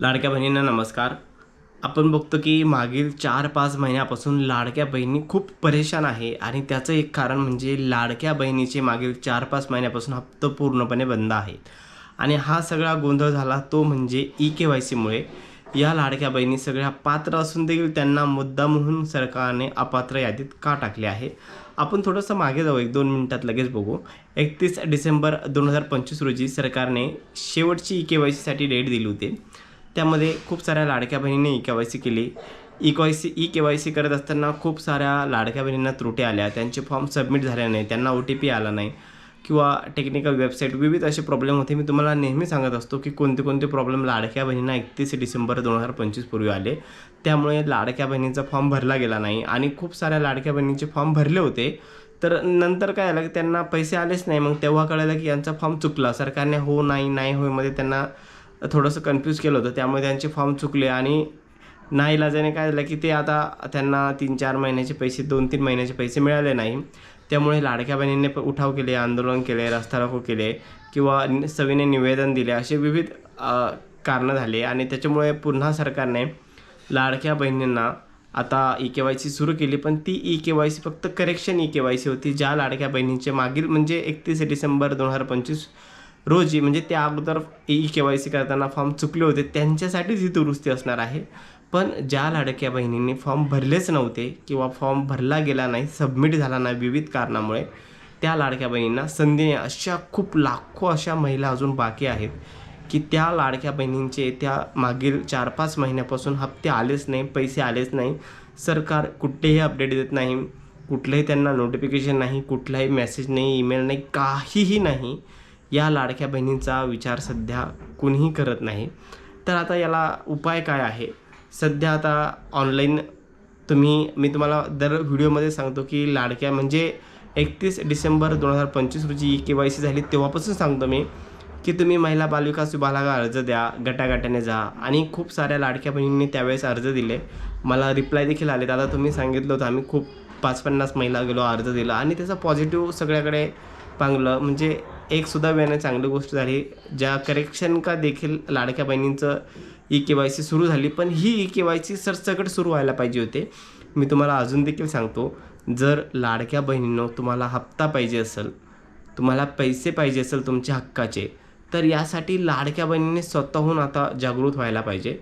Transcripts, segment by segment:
लाडक्या बहिणींना नमस्कार. आपण बघतो की मागील 4-5 महिन्यापासून लाडक्या बहिणी खूप परेशान आहे आणि त्याचं एक कारण म्हणजे लाडक्या बहिणीचे मागील 4-5 महिन्यापासून हप्ते पूर्णपणे बंद आहेत. आणि हा सगळा गोंधळ झाला तो म्हणजे ई-के-वाय-सीमुळे. या लाडक्या बहिणी सगळ्या पात्र असून देखील त्यांना मुद्दामहून सरकारने अपात्र यादीत का टाकले आहे? आपण थोडंसं मागे जाऊ, 1-2 मिनिटात लगेच बघू. 31 डिसेंबर 2025 रोजी सरकारने शेवटची ई-के-वाय-सीसाठी डेट दिली होती. त्यामध्ये खूप साऱ्या लाडक्या बहिणींनी ई-के-वाय-सी केली. ई-के-वाय-सी करत असताना खूप साऱ्या लाडक्या बहिणींना त्रुटी आल्या. त्यांचे फॉर्म सबमिट झाले नाही, त्यांना ओ-टी-पी आला नाही किंवा टेक्निकल वेबसाईट विविध असे प्रॉब्लेम होते. मी तुम्हाला नेहमी सांगत असतो की कोणते कोणते प्रॉब्लेम लाडक्या बहिणींना 31 डिसेंबर 2025 पूर्वी आले. त्यामुळे लाडक्या बहिणींचा फॉर्म भरला गेला नाही आणि खूप साऱ्या लाडक्या बहिणींचे फॉर्म भरले होते. तर नंतर काय झालं की त्यांना पैसे आलेच नाही. मग तेव्हा कळलं की यांचा फॉर्म चुकला. सरकारने हो, नाही, नाही, होयमध्ये त्यांना थोडंसं कन्फ्यूज केलं होतं. त्यामुळे त्यांचे फॉर्म चुकले आणि नाईलाजाने काय झालं की ते आता त्यांना 3-4 महिन्याचे पैसे, 2-3 महिन्याचे पैसे मिळाले नाही. त्यामुळे लाडक्या बहिणींनी उठाव केले, आंदोलन केले, रस्ता रोको केले किंवा सविनय निवेदन दिले. असे विविध कारणं झाले आणि त्याच्यामुळे पुन्हा सरकारने लाडक्या बहिणींना आता ई-के-वाय-सी सुरू केली. पण ती ई-के-वाय-सी फक्त करेक्शन ई-के-वाय-सी होती. ज्या लाडक्या बहिणींचे मागील म्हणजे 31 डिसेंबर 2025 रोजी म्हणजे त्या अगोदर ई-के-वाय-सी करताना फॉर्म चुकले होते त्यांच्यासाठीच ही दुरुस्ती असणार आहे. पण ज्या लाडक्या बहिणींनी फॉर्म भरलेच नव्हते किंवा फॉर्म भरला गेला नाही, सबमिट झाला नाही विविध कारणामुळे, त्या लाडक्या बहिणींना संधी नाही. अशा खूप लाखो अशा महिला अजून बाकी आहेत की त्या लाडक्या बहिणींचे त्या मागील 4-5 महिन्यापासून हप्ते आलेच नाही, पैसे आलेच नाही. सरकार कुठलेही अपडेट देत नाही, कुठलंही त्यांना नोटिफिकेशन नाही, कुठलाही मेसेज नाही, ईमेल नाही, काहीही नाही. या लाडक्या बहिणींचा विचार सध्या कुणीही करत नाही. तर आता याला उपाय काय आहे? सध्या आता ऑनलाईन मी तुम्हाला दर व्हिडिओमध्ये सांगतो की लाडक्या म्हणजे 31 डिसेंबर 2025 रोजी ई-के-वाय-सी झाली तेव्हापासून सांगतो मी की तुम्ही महिला बालविकास विभागाला अर्ज द्या, गटागटाने जा. आणि खूप साऱ्या लाडक्या बहिणींनी त्यावेळेस अर्ज दिले. मला रिप्लाय देखील आले. दादा तुम्ही सांगितलं होतं, आम्ही खूप 5-50 महिला गेलो, अर्ज दिला आणि त्याचा पॉझिटिव्ह सगळ्याकडे पांगलं. म्हणजे एकसुद्धा वेळाने चांगली गोष्ट झाली. ज्या करेक्शन का देखील लाडक्या बहिणींचं ई-के-वाय-सी सुरू झाली. पण ही ई-के-वाय-सी सरसकट सुरू व्हायला पाहिजे होते. मी तुम्हाला अजून देखील सांगतो, जर लाडक्या बहिणींनो तुम्हाला हप्ता पाहिजे असेल, तुम्हाला पैसे पाहिजे असेल तुमच्या हक्काचे, तर यासाठी लाडक्या बहिणींनी स्वतःहून आता जागृत व्हायला पाहिजे.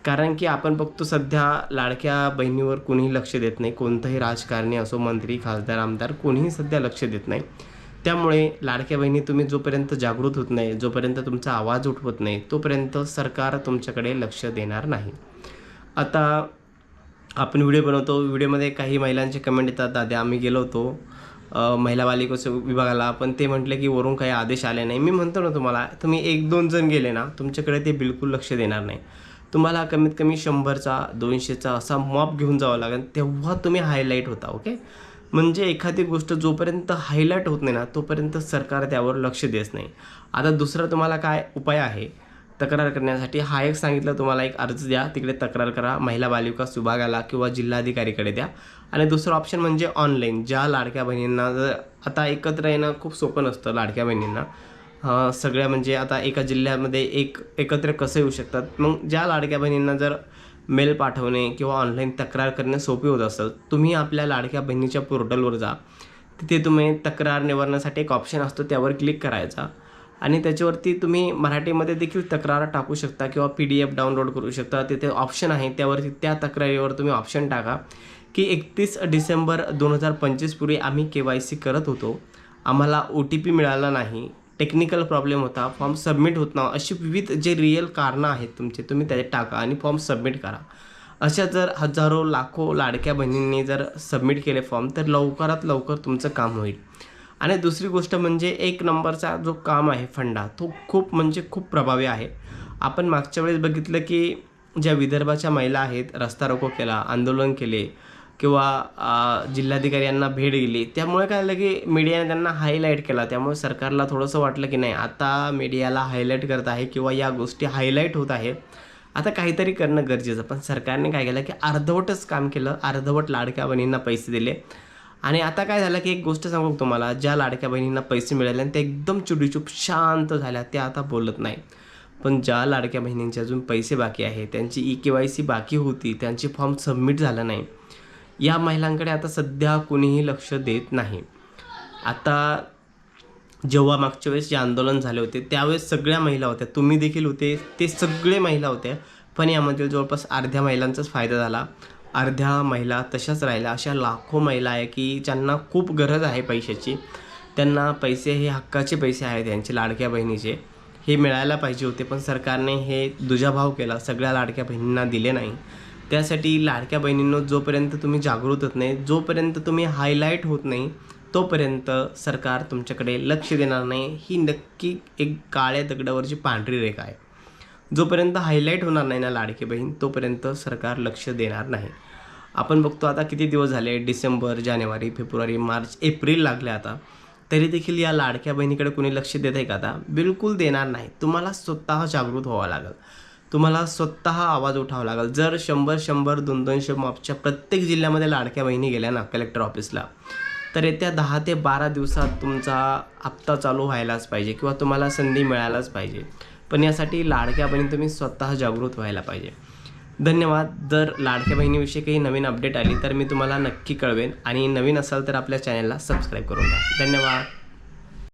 कारण की आपण बघतो सध्या लाडक्या बहिणीवर कोणीही लक्ष देत नाही. कोणतंही राजकारणी असो, मंत्री, खासदार, आमदार कोणीही सध्या लक्ष देत नाही. त्यामुळे लाडक्या बहिणी तुम्ही जोपर्यंत जागृत होत नाही, जोपर्यंत तुमचा आवाज उठवत नाही, तोपर्यंत सरकार तुमच्याकडे लक्ष देणार नाही. आता आपण व्हिडिओ बनवतो, व्हिडिओमध्ये काही महिलांचे कमेंट येतात, दादा आम्ही गेलो होतो महिला बालविकास विभागाला, पण ते म्हटले की वरून काही आदेश आले नाही. मी म्हणतो ना तुम्हाला, तुम्ही 1-2 जण गेले ना, तुमच्याकडे ते बिलकुल लक्ष देणार नाही. तुम्हाला कमीत कमी 100चा 200चा असा मॉप घेऊन जावं लागेल, तेव्हा तुम्ही हायलाईट होता. ओके. म्हणजे एखादी गोष्ट जोपर्यंत हायलाईट होत नाही ना, तोपर्यंत सरकार त्यावर लक्ष देत नाही. आता दुसरा तुम्हाला काय उपाय आहे तक्रार करण्यासाठी? हा एक सांगितलं तुम्हाला, एक अर्ज द्या, तिकडे तक्रार करा, महिला बालविकास विभागाला किंवा जिल्हाधिकारीकडे द्या. आणि दुसरं ऑप्शन म्हणजे ऑनलाईन. ज्या लाडक्या बहिणींना जर आता एकत्र येणं खूप सोपं नसतं लाडक्या बहिणींना, सगळ्या म्हणजे आता एका जिल्ह्यामध्ये एकत्र कसं येऊ शकतात. मग ज्या लाडक्या बहिणींना जर मेल पाठवणे किंवा ऑनलाईन तक्रार करणे सोपे होत असेल, तुम्ही आपल्या लाडक्या बहिणीच्या पोर्टलवर जा. तिथे तुम्ही तक्रार निवारणासाठी एक ऑप्शन असतो, त्यावर क्लिक करायचा आणि त्याच्यावरती तुम्ही मराठीमध्ये देखील तक्रार टाकू शकता किंवा PDF डाउनलोड करू शकता. तिथे ऑप्शन आहे, त्यावरती त्या तक्रारीवर तुम्ही ऑप्शन टाका की 31 डिसेंबर 2025 पूर्वी आम्ही के-वाय-सी करत होतो, आम्हाला OTP मिळाला नाही, टेक्निकल प्रॉब्लेम होता, फॉर्म सबमिट होत नव्हता. अशी विविध जे रिअल कारणं आहेत तुमचे, तुम्ही त्याच्यात टाका आणि फॉर्म सबमिट करा. अशा जर हजारो लाखो लाडक्या बहिणींनी जर सबमिट केले फॉर्म, तर लवकरात लवकर तुमचं काम होईल. आणि दुसरी गोष्ट म्हणजे 1 नंबरचा जो काम आहे फंडा, तो खूप म्हणजे खूप प्रभावी आहे. आपण मागच्या वेळेस बघितलं की ज्या विदर्भाच्या महिला आहेत, रस्ता रोको केला, आंदोलन केले किंवा जिल्हाधिकारी यांना भेट दिली, त्यामुळे काय झालं की मीडियाने त्यांना हायलाईट केला. त्यामुळे सरकारला थोडंसं वाटलं की नाही, आता मीडियाला हायलाईट करत आहे किंवा या गोष्टी हायलाईट होत आहे, आता काहीतरी करणं गरजेचं. पण सरकारने काय केलं की अर्धवटच काम केलं, अर्धवट लाडक्या बहिणींना पैसे दिले. आणि आता काय झालं की एक गोष्ट सांगू तुम्हाला, ज्या लाडक्या बहिणींना पैसे मिळाले आणि त्या एकदम चुडीचूप शांत झाल्या, त्या आता बोलत नाही. पण ज्या लाडक्या बहिणींचे अजून पैसे बाकी आहे, त्यांची EKYC बाकी होती, त्यांचे फॉर्म सबमिट झालं नाही, या महिलांकडे आता सध्या कोणीही लक्ष देत नाही. आता जेव्हा मागच्या वेळेस जे आंदोलन झाले होते त्यावेळेस सगळ्या महिला होत्या, तुम्ही देखील होते, ते सगळे महिला होत्या, पण यामध्ये जवळपास अर्ध्या महिलांचाच फायदा झाला, अर्ध्या महिला तशाच राहिल्या. अशा लाखो महिला आहे की ज्यांना खूप गरज आहे पैशाची, त्यांना पैसे हे हक्काचे पैसे आहेत यांचे लाडक्या बहिणीचे, हे मिळायला पाहिजे होते, पण सरकारने हे दुजाभाव केला, सगळ्या लाडक्या बहिणींना दिले नाही. त्यासाठी लाडक्या बहिणींनो, जोपर्यंत तुम्ही जागृत होत नाही, जोपर्यंत तुम्ही हायलाईट होत नाही, तोपर्यंत सरकार तुमच्याकडे लक्ष देणार नाही. ही नक्की एक काळ्या दगडावरची पांढरी रेखा आहे. जोपर्यंत हायलाईट होणार नाही ना लाडकी बहीण, तोपर्यंत सरकार लक्ष देणार नाही. आपण बघतो आता किती दिवस झाले, डिसेंबर, जानेवारी, फेब्रुवारी, मार्च, एप्रिल लागले आता, तरी देखील या लाडक्या बहिणीकडे कोणी लक्ष देत आहे का? आता बिलकुल देणार नाही. तुम्हाला स्वतः जागृत व्हावं लागेल, तुम्हाला स्वतः आवाज उठावा लागेल. जर 100-100, 200-200 मापच्या प्रत्येक जिल्ह्यामध्ये लाडक्या बहिणी गेल्या ना कलेक्टर ऑफिसला, तर येत्या 10 ते 12 दिवसात तुमचा हप्ता चालू व्हायलाच पाहिजे किंवा तुम्हाला संधी मिळायलाच पाहिजे. पण यासाठी लाडक्या बहिणी तुम्ही स्वतः जागृत व्हायला पाहिजे. धन्यवाद. जर लाडक्या बहिणीविषयी काही नवीन अपडेट आली तर मी तुम्हाला नक्की कळवेन, आणि नवीन असाल तर आपल्या चॅनलला सबस्क्राईब करून घ्या. धन्यवाद.